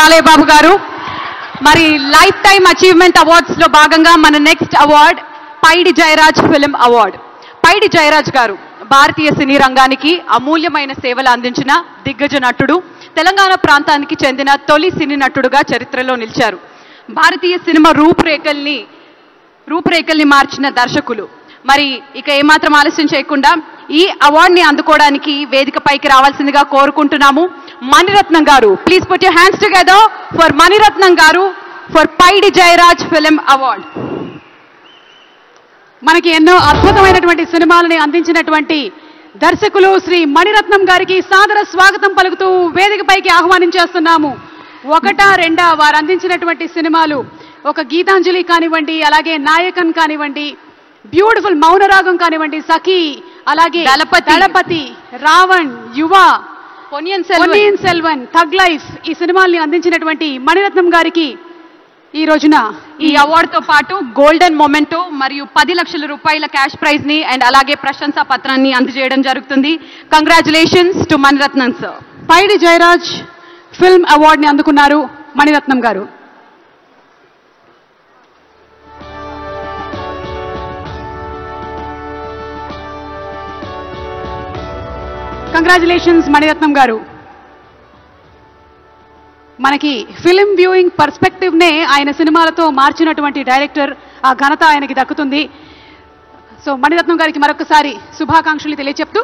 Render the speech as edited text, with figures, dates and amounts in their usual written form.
బాలయ్య బాబు గారు. మరి life time achievement awards లో భాగంగా మన నెక్స్ట్ అవార్డ్ పైడి జయరాజ్ ఫిల్మ్ అవార్డ్. పైడి జయరాజ్ గారు భారతీయ సినీ రంగానికి అమూల్యమైన సేవలు అందించిన దిగ్గజ నటుడు, తెలంగాణ ప్రాంతానికి చెందిన తొలి సినీ నటుడుగా చరిత్రలో నిలిచారు. భారతీయ సినిమా రూపురేఖల్ని మార్చిన దర్శకులు. మరి ఇక ఏమాత్రం ఆలస్యం చేయకుండా ఈ అవార్డుని అందుకోవడానికి వేదికపైకి రావాల్సిందిగా కోరుకుంటున్నాము. Mani Ratnam garu, please put your hands together for Mani Ratnam garu for Paidi Jayaraj film award. మనకి ఎన్నో అద్భుతమైనటువంటి సినిమాలని అందించినటువంటి దర్శకులు శ్రీ మణిరత్నం గారికి సాదర స్వాగతం పలుకుతూ వేదికపైకి ఆహ్వానించేస్తున్నాము. ఒకటా రెండా వారు అందించినటువంటి సినిమాలు, ఒక గీతాంజలి కానివ్వండి, అలాగే నాయకన్ కానివ్వండి, బ్యూటిఫుల్ మౌనరాగం కానివ్వండి, సఖీ, అలాగే దళపతి, రావణ్, యువ, పొన్నియిన్ సెల్వన్, థగ్ లైఫ్, ఈ సినిమాల్ని అందించినటువంటి మణిరత్నం గారికి ఈ రోజున ఈ అవార్డుతో పాటు గోల్డెన్ మొమెంటో మరియు 10 లక్షల రూపాయల క్యాష్ ప్రైజ్ ని అండ్ అలాగే ప్రశంసా పత్రాన్ని అందజేయడం జరుగుతుంది. Congratulations to Mani Ratnam sir. Paidi Jayaraj film అవార్డుని అందుకున్నారు మణిరత్నం గారు. కంగ్రాచులేషన్స్ మణిరత్నం గారు. మనకి ఫిల్మ్ వ్యూయింగ్ పర్స్పెక్టివ్ నే ఆయన సినిమాలతో మార్చినటువంటి డైరెక్టర్, ఆ ఘనత ఆయనకి దక్కుతుంది. సో మణిరత్నం గారికి మరొకసారి శుభాకాంక్షలు తెలియచెప్తూ